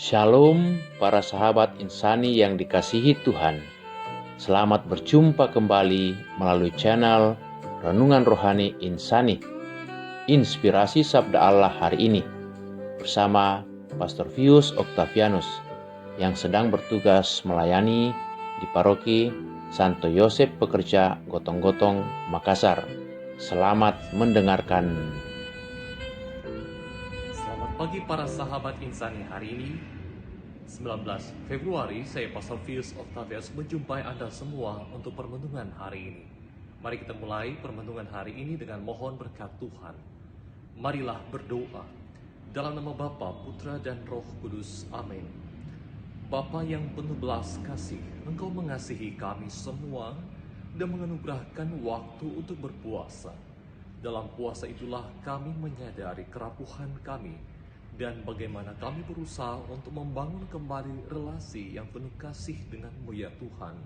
Shalom para sahabat insani yang dikasihi Tuhan. Selamat berjumpa kembali melalui channel Renungan Rohani Insani. Inspirasi Sabda Allah hari ini bersama Pastor Vius Octavianus yang sedang bertugas melayani di Paroki Santo Yosef Pekerja Gotong-Gotong, Makassar. Selamat mendengarkan. Selamat pagi para sahabat insani. Hari ini 19 Februari saya Pastor Vius Octavianus menjumpai Anda semua untuk permenungan hari ini. Mari kita mulai permenungan hari ini dengan mohon berkat Tuhan. Marilah berdoa. Dalam nama Bapa, Putra dan Roh Kudus. Amin. Bapa yang penuh belas kasih, Engkau mengasihi kami semua dan menganugerahkan waktu untuk berpuasa. Dalam puasa itulah kami menyadari kerapuhan kami dan bagaimana kami berusaha untuk membangun kembali relasi yang penuh kasih dengan-Mu ya Tuhan.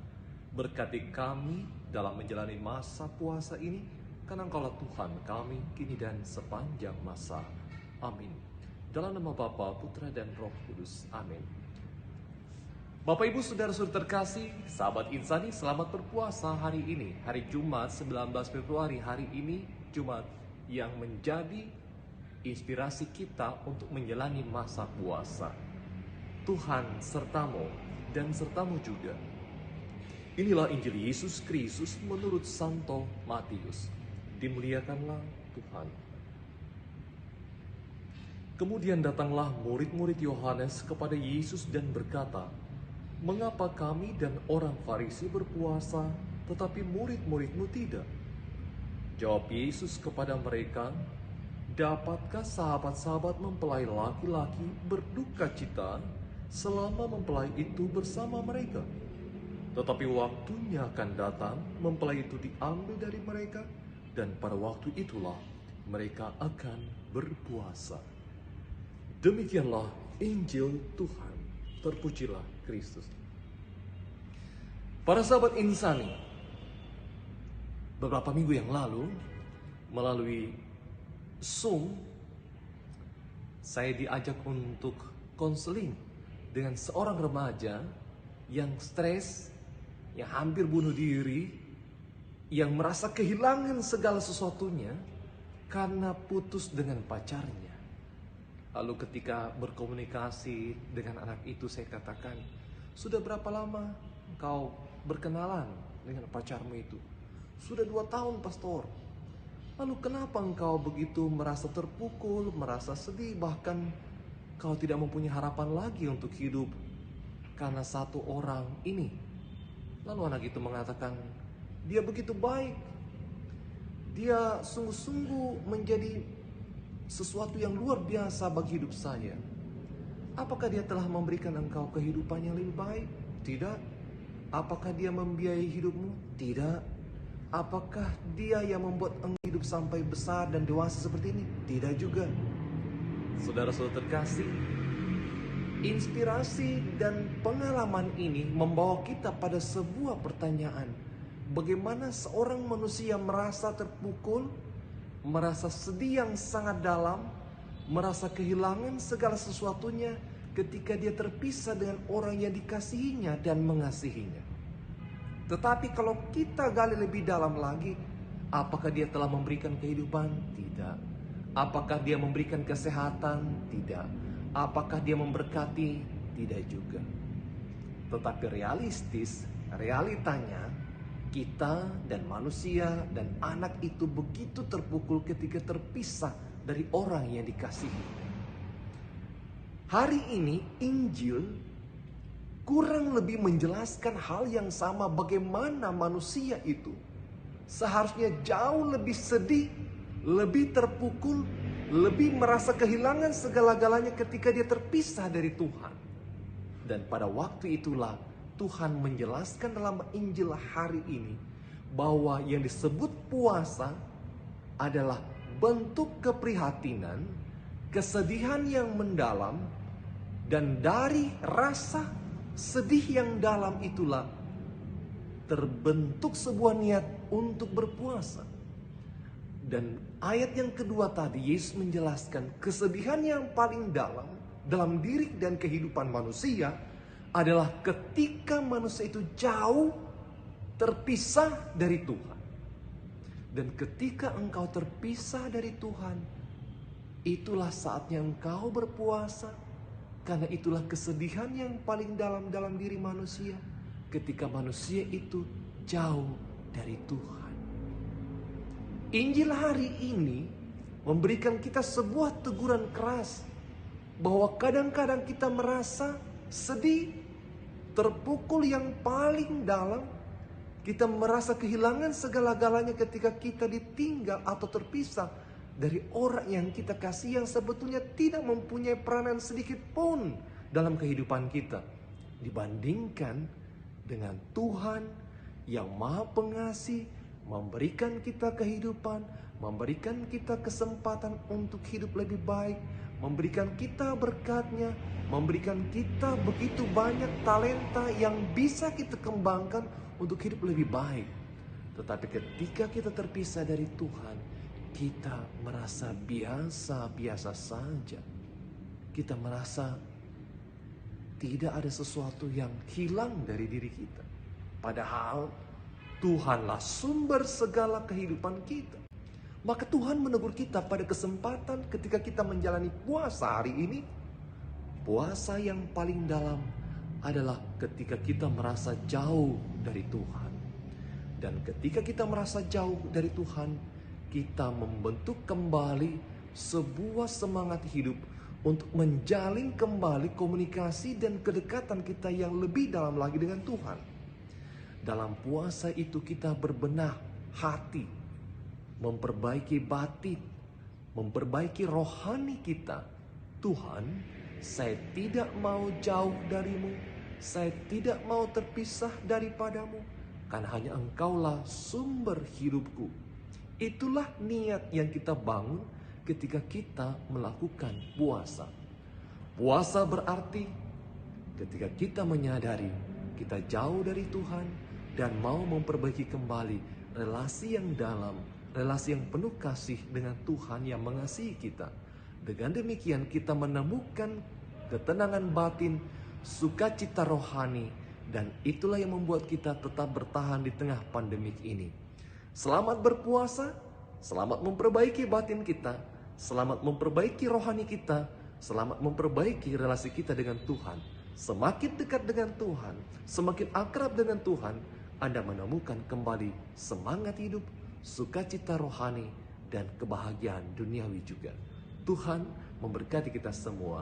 Berkati kami dalam menjalani masa puasa ini, karena Engkaulah Tuhan kami kini dan sepanjang masa. Amin. Dalam nama Bapa, Putra dan Roh Kudus. Amin. Bapak Ibu Saudara-saudara terkasih, sahabat insani, selamat berpuasa hari ini. Hari Jumat 19 Februari, hari ini Jumat yang menjadi inspirasi kita untuk menjalani masa puasa. Tuhan sertamu dan sertamu juga. Inilah Injil Yesus Kristus menurut Santo Matius. Dimuliakanlah Tuhan. Kemudian datanglah murid-murid Yohanes kepada Yesus dan berkata, "Mengapa kami dan orang Farisi berpuasa, tetapi murid-murid-Mu tidak?" Jawab Yesus kepada mereka, "Dapatkah sahabat-sahabat mempelai laki-laki berduka cita selama mempelai itu bersama mereka? Tetapi waktunya akan datang, mempelai itu diambil dari mereka, dan pada waktu itulah mereka akan berpuasa." Demikianlah Injil Tuhan. Terpujilah Kristus. Para sahabat insani, beberapa minggu yang lalu melalui Zoom saya diajak untuk konseling dengan seorang remaja yang stres, yang hampir bunuh diri, yang merasa kehilangan segala sesuatunya karena putus dengan pacarnya. Lalu ketika berkomunikasi dengan anak itu, saya katakan, "Sudah berapa lama engkau berkenalan dengan pacarmu itu?" "Sudah 2 tahun, Pastor." "Lalu kenapa engkau begitu merasa terpukul, merasa sedih, bahkan kau tidak mempunyai harapan lagi untuk hidup karena satu orang ini?" Lalu anak itu mengatakan, "Dia begitu baik. Dia sungguh-sungguh menjadi sesuatu yang luar biasa bagi hidup saya. Apakah dia telah memberikan engkau kehidupan yang lebih baik?" "Tidak." "Apakah dia membiayai hidupmu?" "Tidak." "Apakah dia yang membuat engkau hidup sampai besar dan dewasa seperti ini?" "Tidak juga." Saudara-saudara terkasih, inspirasi dan pengalaman ini membawa kita pada sebuah pertanyaan. Bagaimana seorang manusia merasa terpukul, merasa sedih yang sangat dalam, merasa kehilangan segala sesuatunya ketika dia terpisah dengan orang yang dikasihinya dan mengasihinya. Tetapi kalau kita gali lebih dalam lagi, apakah dia telah memberikan kehidupan? Tidak. Apakah dia memberikan kesehatan? Tidak. Apakah dia memberkati? Tidak juga. Tetapi realitanya, kita dan manusia dan anak itu begitu terpukul ketika terpisah dari orang yang dikasihi. Hari ini Injil kurang lebih menjelaskan hal yang sama, bagaimana manusia itu seharusnya jauh lebih sedih, lebih terpukul, lebih merasa kehilangan segala-galanya ketika dia terpisah dari Tuhan. Dan pada waktu itulah Tuhan menjelaskan dalam Injil hari ini bahwa yang disebut puasa adalah bentuk keprihatinan, kesedihan yang mendalam, dan dari rasa sedih yang dalam itulah terbentuk sebuah niat untuk berpuasa. Dan ayat yang kedua tadi Yesus menjelaskan kesedihan yang paling dalam dalam diri dan kehidupan manusia adalah ketika manusia itu jauh terpisah dari Tuhan. Dan ketika engkau terpisah dari Tuhan, itulah saatnya engkau berpuasa. Karena itulah kesedihan yang paling dalam diri manusia, ketika manusia itu jauh dari Tuhan. Injil hari ini memberikan kita sebuah teguran keras, bahwa kadang-kadang kita merasa sedih, terpukul yang paling dalam. Kita merasa kehilangan segala-galanya ketika kita ditinggal atau terpisah dari orang yang kita kasih, yang sebetulnya tidak mempunyai peranan sedikit pun dalam kehidupan kita, dibandingkan dengan Tuhan yang Maha Pengasih, memberikan kita kehidupan, memberikan kita kesempatan untuk hidup lebih baik, memberikan kita berkat-Nya, memberikan kita begitu banyak talenta yang bisa kita kembangkan untuk hidup lebih baik. Tetapi ketika kita terpisah dari Tuhan, kita merasa biasa-biasa saja. Kita merasa tidak ada sesuatu yang hilang dari diri kita. Padahal Tuhanlah sumber segala kehidupan kita. Maka Tuhan menegur kita pada kesempatan ketika kita menjalani puasa hari ini. Puasa yang paling dalam adalah ketika kita merasa jauh dari Tuhan. Dan ketika kita merasa jauh dari Tuhan, kita membentuk kembali sebuah semangat hidup untuk menjalin kembali komunikasi dan kedekatan kita yang lebih dalam lagi dengan Tuhan. Dalam puasa itu kita berbenah hati, memperbaiki batin, memperbaiki rohani kita. Tuhan, saya tidak mau jauh darimu, saya tidak mau terpisah daripadamu, karena hanya Engkaulah sumber hidupku. Itulah niat yang kita bangun ketika kita melakukan puasa. Puasa berarti ketika kita menyadari kita jauh dari Tuhan dan mau memperbaiki kembali relasi yang dalam, relasi yang penuh kasih dengan Tuhan yang mengasihi kita. Dengan demikian kita menemukan ketenangan batin, sukacita rohani, dan itulah yang membuat kita tetap bertahan di tengah pandemik ini. Selamat berpuasa, selamat memperbaiki batin kita, selamat memperbaiki rohani kita, selamat memperbaiki relasi kita dengan Tuhan. Semakin dekat dengan Tuhan, semakin akrab dengan Tuhan, Anda menemukan kembali semangat hidup, sukacita rohani, dan kebahagiaan duniawi juga. Tuhan memberkati kita semua.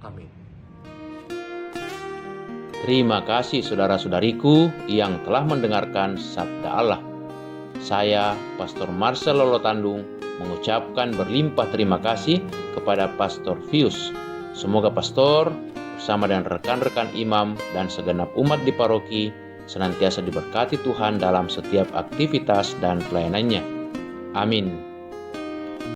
Amin. Terima kasih saudara-saudariku yang telah mendengarkan Sabda Allah. Saya, Pastor Marcel Lolotandung, mengucapkan berlimpah terima kasih kepada Pastor Fius. Semoga Pastor bersama dengan rekan-rekan imam dan segenap umat di paroki senantiasa diberkati Tuhan dalam setiap aktivitas dan pelayanannya. Amin.